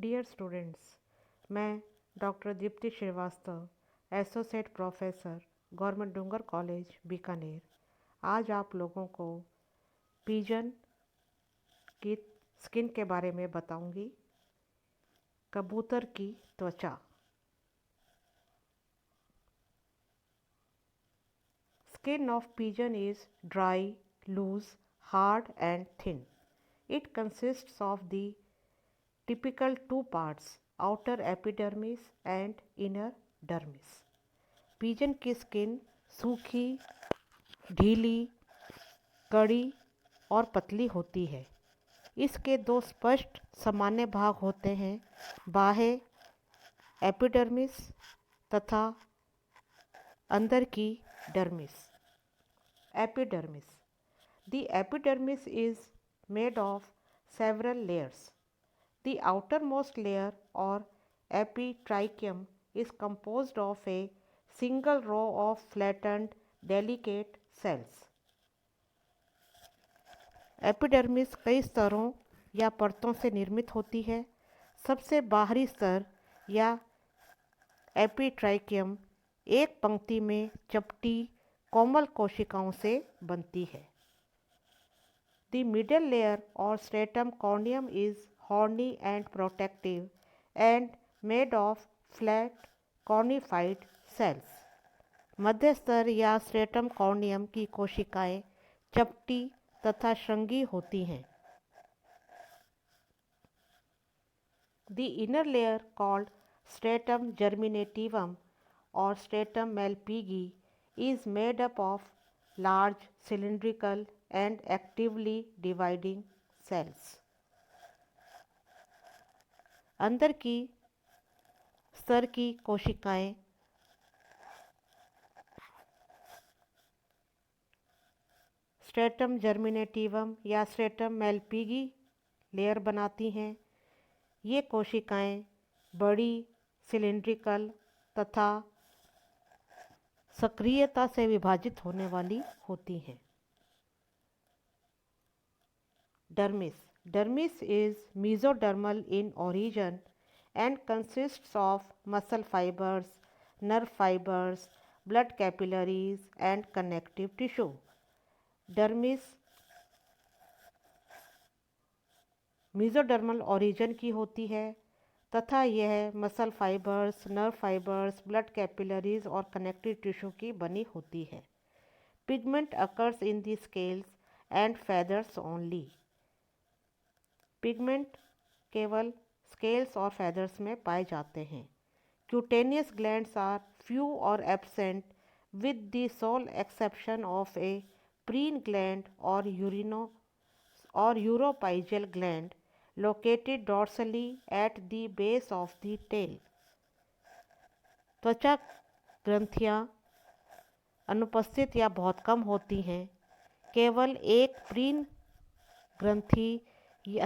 Dear students, मैं doctor Deepti Srivastava, associate professor, government Dungar college Bikaner, आज आप लोगों को पिजन की स्किन के बारे में बताऊंगी। कबूतर की त्वचा। Skin of pigeon is dry, loose, hard and thin. It consists of the typical two parts, outer epidermis and inner dermis. Pigeon की स्किन सूखी, ढीली, कड़ी और पतली होती है। इसके दो स्पष्ट सामान्य भाग होते हैं, बाह्य एपिडर्मिस तथा अंदर की dermis. Epidermis. The epidermis is made of several layers. The outermost layer or epitracheum is composed of a single row of flattened delicate cells. Epidermis कई स्तरों या परतों से निर्मित होती है। सबसे बाहरी स्तर या एपिट्राइकियम एक पंक्ति में चपटी कोमल कोशिकाओं से बनती है। The middle layer or stratum corneum is horny and protective and made of flat cornified cells. मध्य स्तर या स्ट्रेटम कॉर्नियम की कोशिकाएं चपटी तथा श्रृंगी होती हैं। The inner layer called stratum germinativum or stratum malpighi is made up of large cylindrical and actively dividing cells. अंदर की स्तर की कोशिकाएं स्ट्रेटम जर्मिनेटिवम या स्ट्रेटम मेलपिगी लेयर बनाती हैं। ये कोशिकाएं बड़ी, सिलिंड्रिकल तथा सक्रियता से विभाजित होने वाली होती हैं। Dermis. Dermis is mesodermal in origin and consists of muscle fibers, nerve fibers, blood capillaries and connective tissue. Dermis mesodermal origin की होती है तथा यह muscle fibres, nerve fibres, blood capillaries और कनेक्टिव टिश्यू की बनी होती है। Pigment occurs in the scales and feathers only. Pigment केवल स्केल्स और फेदर्स में पाए जाते हैं। क्यूटेनियस ग्लैंड्स आर फ्यू और absent with the sole exception of a preen gland और uropygial gland located dorsally at the base of the tail. त्वचा ग्रंथियां अनुपस्थित या बहुत कम होती हैं। केवल एक प्रीन ग्रंथि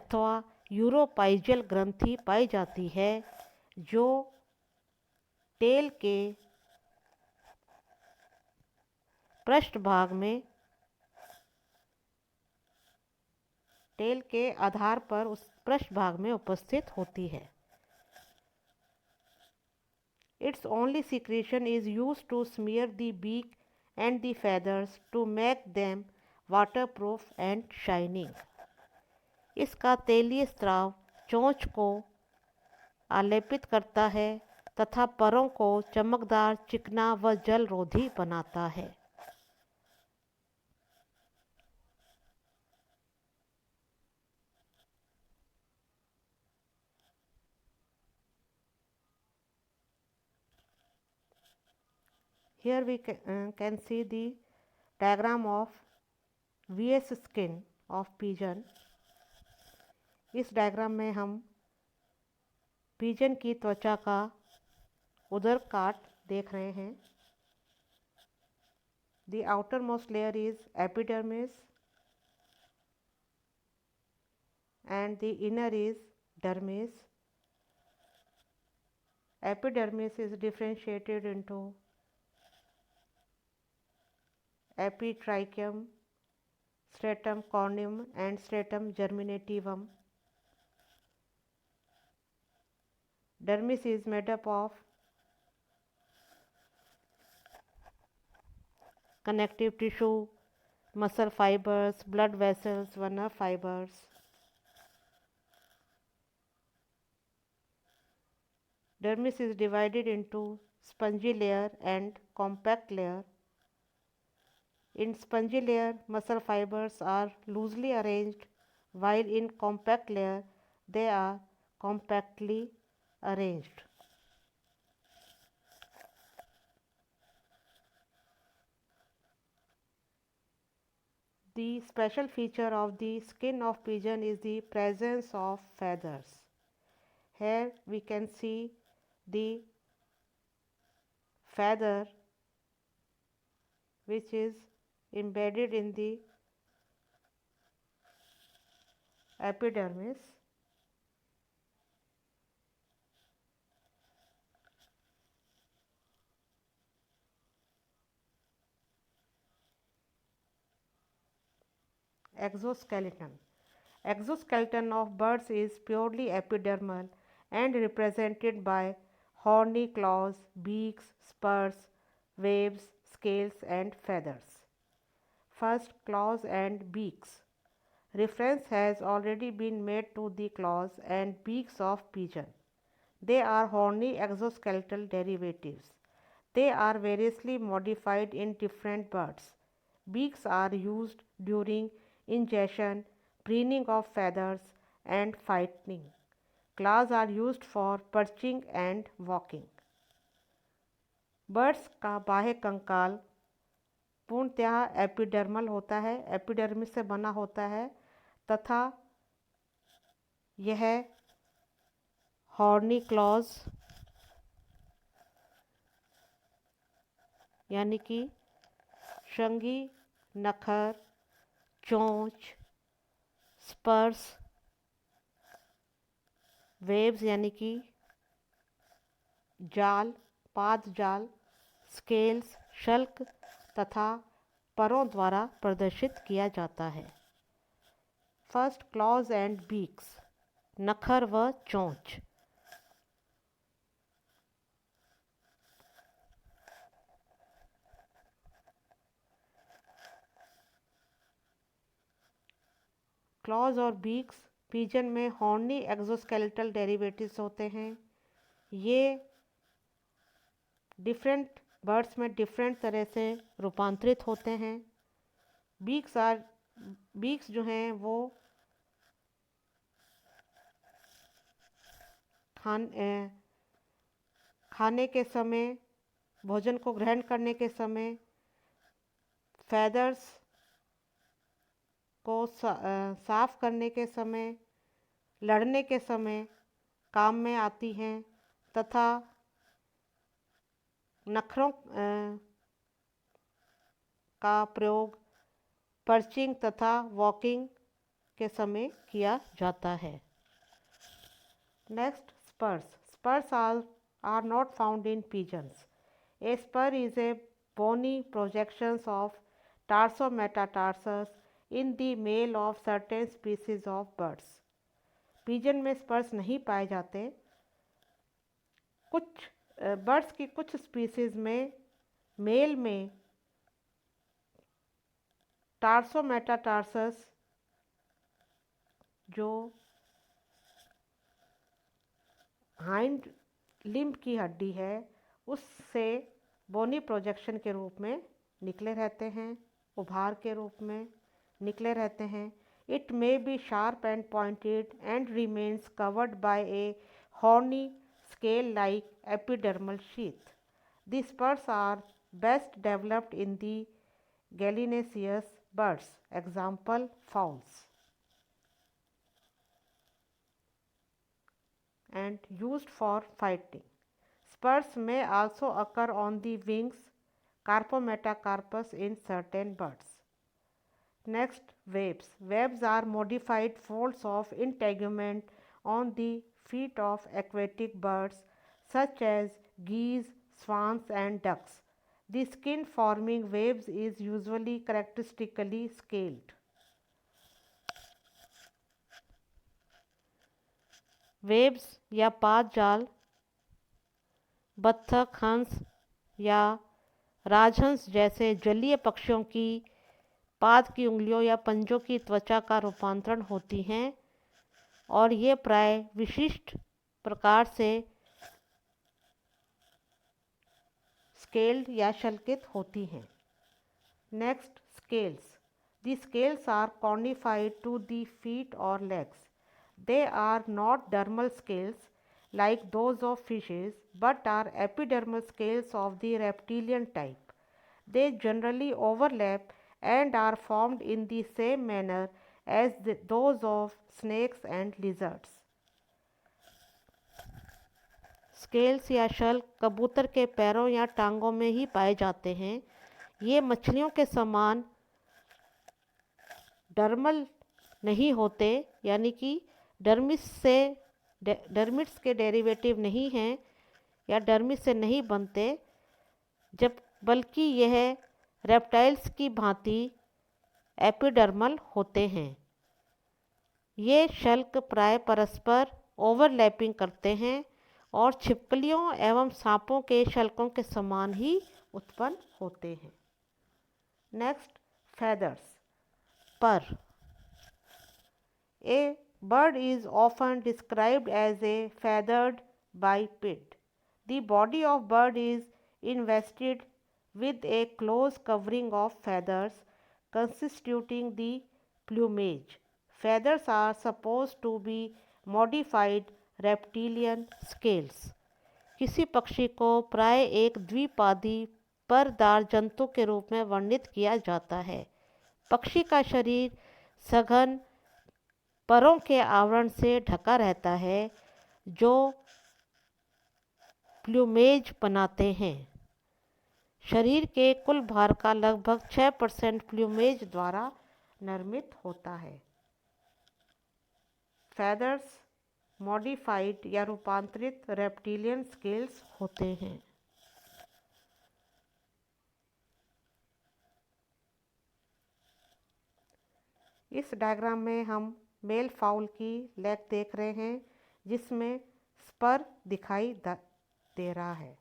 अथवा यूरोपाइजल ग्रंथि पाई जाती है जो टेल के पृष्ठभाग में टेल के आधार पर उस पृष्ठभाग में उपस्थित होती है। Its only secretion is used to smear the beak and the feathers to make them waterproof and shining. इसका तेलीय स्राव चोंच को आलेपित करता है तथा परों को चमकदार, चिकना व जल रोधी बनाता है। Here we can see the diagram of VS skin of pigeon. इस डायग्राम में हम पिजन की त्वचा का उदर काट देख रहे हैं। The outermost layer is epidermis and the inner is dermis. Epidermis is differentiated into epitracheum, stratum corneum and stratum germinativum. Dermis is made up of connective tissue, muscle fibers, blood vessels, nerve fibers. Dermis is divided into spongy layer and compact layer. In spongy layer, muscle fibers are loosely arranged, while in compact layer, they are compactly arranged. The special feature of the skin of pigeon is the presence of feathers. Here we can see the feather which is embedded in the epidermis. Exoskeleton. Exoskeleton of birds is purely epidermal and represented by horny claws, beaks, spurs, waves, scales and feathers. First, claws and beaks. Reference has already been made to the claws and beaks of pigeon. They are horny exoskeletal derivatives. They are variously modified in different birds. Beaks are used during ingestion, preening of feathers, and fighting. Claws are used for perching and walking. Birds का बाह्य कंकाल पूर्णतः epidermal होता है, epidermis से बना होता है तथा यह हॉर्नी क्लॉज यानी कि श्रृंगी नखर, चोंच, स्पर्श, वेव्स यानी कि जाल, पाद जाल, स्केल्स, शल्क तथा परों द्वारा प्रदर्शित किया जाता है। फर्स्ट, क्लॉज एंड बीक्स, नखर व चोंच। क्लॉज और बीक्स पिजन में हॉर्नी एक्सोस्केलेटल डेरिवेटिव्स होते हैं। ये डिफरेंट बर्ड्स में डिफरेंट तरह से रूपांतरित होते हैं। बीक्स जो हैं वो खाने के समय, भोजन को ग्रहण करने के समय फैदर्स को साफ करने के समय, लड़ने के समय काम में आती हैं तथा नखरों का प्रयोग पर्चिंग तथा वॉकिंग के समय किया जाता है। Next, Spurs. Spurs are not found in pigeons. A spur is a bony projections of tarsometatarsus in the male of certain species of birds. pigeon में स्पर्स नहीं पाए जाते। कुछ बर्ड्स की कुछ स्पीसीज में मेल में टार्सोमेटाटार्सस जो हाइंड लिम्ब की हड्डी है उससे बोनी प्रोजेक्शन के रूप में निकले रहते हैं, उभार के रूप में निकले रहते हैं। It may be sharp and pointed and remains covered by A horny scale-like epidermal sheath. The spurs are best developed in the gallinaceous birds, example fowls, and used for fighting. Spurs may also occur on the wings, Carpometacarpus in certain birds. Next, webs. Webs are modified folds of integument on the feet of aquatic birds such as geese, swans and ducks. The skin forming webs is usually characteristically scaled. Webs या पाद जाल बत्तख, हंस या राजहंस जैसे जलीय पक्षियों की पाद की उंगलियों या पंजों की त्वचा का रूपांतरण होती हैं और ये प्राय विशिष्ट प्रकार से स्केल्ड या शल्कित होती हैं। Next, scales. The scales are conified to the feet or legs. They are not dermal scales like those of fishes, but are epidermal scales of the reptilian type. They generally overlap and are formed in the same manner as those of snakes and lizards. Scales या शल्क कबूतर के पैरों या टांगों में ही पाए जाते हैं। ये मछलियों के समान डर्मल नहीं होते, यानी कि डर्मिट्स के डेरिवेटिव नहीं हैं या डर्मिस से नहीं बनते, जब बल्कि यह रेप्टाइल्स की भांति एपिडर्मल होते हैं। ये शल्क प्राय परस्पर ओवरलैपिंग करते हैं और छिपकलियों एवं सांपों के शल्कों के समान ही उत्पन्न होते हैं। Next, feathers. पर। A bird is often described as a feathered biped. The body of bird is invested with a close covering of feathers constituting the plumage. Feathers are supposed to be modified reptilian scales. किसी पक्षी को प्राय एक द्विपादी परदार जंतु के रूप में वर्णित किया जाता है। पक्षी का शरीर सघन परों के आवरण से ढका रहता है जो प्लूमेज बनाते हैं। शरीर के कुल भार का लगभग 6% प्लूमेज द्वारा निर्मित होता है। फेदर्स मॉडिफाइड या रूपांतरित रेप्टिलियन स्केल्स होते हैं। इस डायग्राम में हम मेल फाउल की लेग देख रहे हैं जिसमें स्पर दिखाई दे रहा है।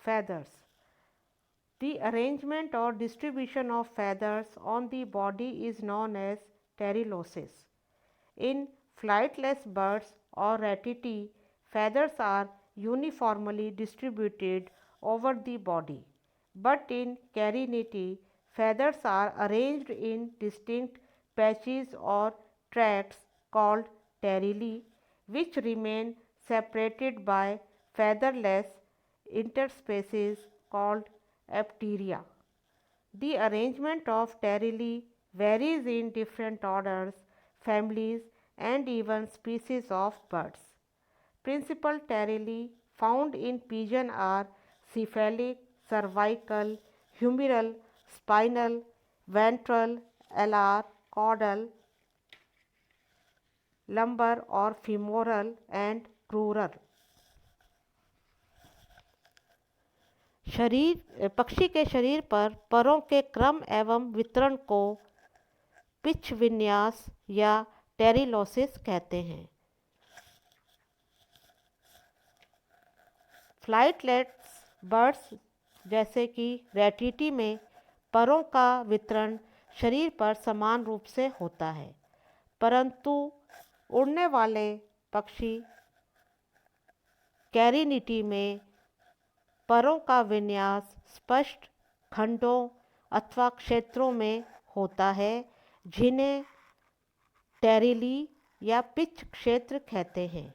Feathers. The arrangement or distribution of feathers on the body is known as pterylosis. In flightless birds or ratiti, feathers are uniformly distributed over the body, but in carinati, feathers are arranged in distinct patches or tracts called pteryli, which remain separated by featherless interspaces called apteria. The arrangement of pteryli varies in different orders, families, and even species of birds. Principal pteryli found in pigeon are cephalic, cervical, humeral, spinal, ventral, alar, caudal, lumbar or femoral, and crural. पक्षी के शरीर पर परों के क्रम एवं वितरण को पिच विन्यास या टेरिलोसिस कहते हैं। फ्लाइटलेस बर्ड्स जैसे कि रैटिटी में परों का वितरण शरीर पर समान रूप से होता है, परंतु उड़ने वाले पक्षी कैरिनिटी में परों का विन्यास स्पष्ट खंडों अथवा क्षेत्रों में होता है जिन्हें टेरिली या पिच क्षेत्र कहते हैं।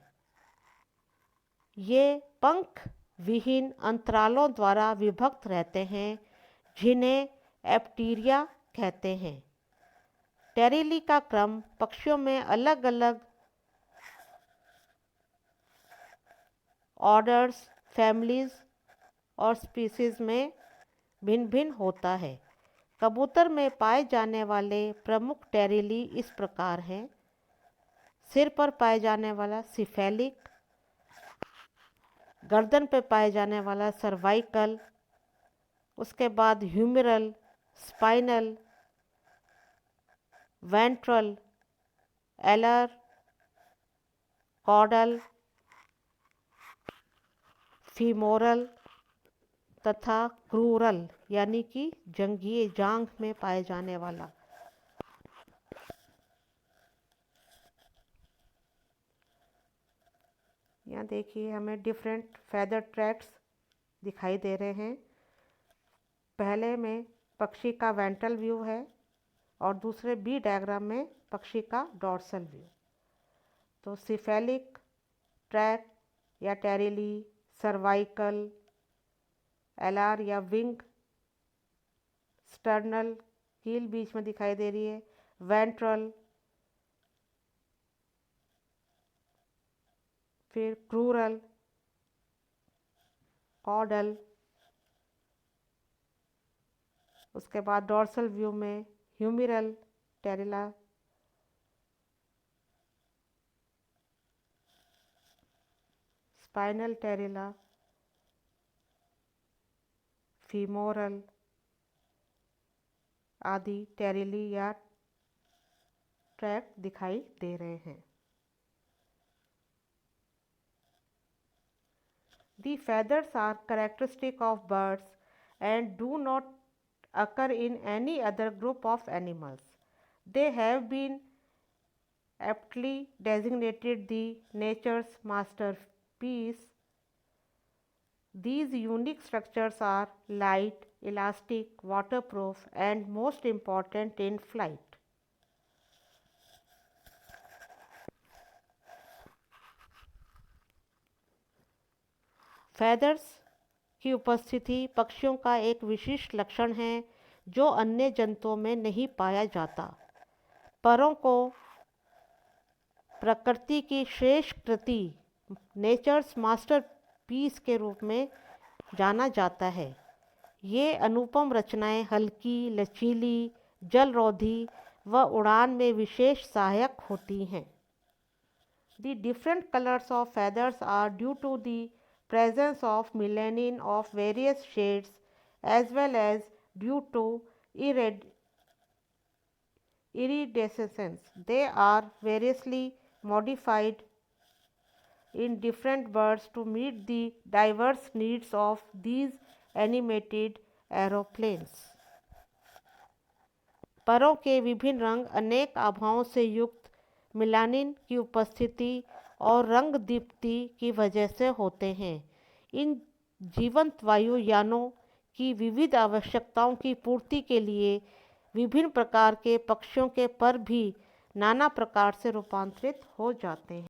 ये पंख विहीन अंतरालों द्वारा विभक्त रहते हैं जिन्हें एप्टीरिया कहते हैं। टेरिली का क्रम पक्षियों में अलग अलग ऑर्डर्स, फैमिलीज और स्पीसीज में भिन्न भिन्न होता है। कबूतर में पाए जाने वाले प्रमुख टेरिली इस प्रकार हैं। सिर पर पाए जाने वाला सिफेलिक, गर्दन पर पाए जाने वाला सर्वाइकल, उसके बाद humeral, spinal, ventral, एलर, caudal, femoral तथा क्रूरल यानी कि जंघीय जांघ में पाए जाने वाला। यहाँ देखिए हमें डिफरेंट फेदर ट्रैक्ट्स दिखाई दे रहे हैं। पहले में पक्षी का वेंट्रल व्यू है और दूसरे बी डायग्राम में पक्षी का डॉर्सल व्यू। तो सिफेलिक ट्रैक या टेरिली, सर्वाइकल, एलार या विंग, स्टर्नल कील बीच में दिखाई दे रही है, वेंट्रल, फिर क्रूरल, कॉडल, उसके बाद डॉर्सल व्यू में ह्यूमिरल, टेरिला, स्पाइनल टेरिला, फीमोरल आदि टेरिली या ट्रैक दिखाई दे रहे हैं। The feathers are characteristic of birds and do not occur in any other group of animals. They have been aptly designated the nature's masterpiece. These unique structures are light, elastic, waterproof, and most important in flight. Feathers की उपस्थिति पक्षियों का एक विशिष्ट लक्षण है जो अन्य जंतुओं में नहीं पाया जाता। परों को प्रकृति की श्रेष्ठ कृति, नेचर्स मास्टरपीस के रूप में जाना जाता है। ये अनुपम रचनाएं हल्की, लचीली, जलरोधी व उड़ान में विशेष सहायक होती हैं। The different colors of feathers are due to the presence of melanin of various shades as well as due to iridescence. They are variously modified in different birds to meet the diverse needs of these animated aeroplanes. परों के विभिन्न रंग अनेक आभाओं से युक्त melanin की उपस्थिति और रंग दीप्ति की वजह से होते हैं। इन जीवंत वायुयानों की विविध आवश्यकताओं की पूर्ति के लिए विभिन्न प्रकार के पक्षियों के पर भी नाना प्रकार से रूपांतरित हो जाते हैं।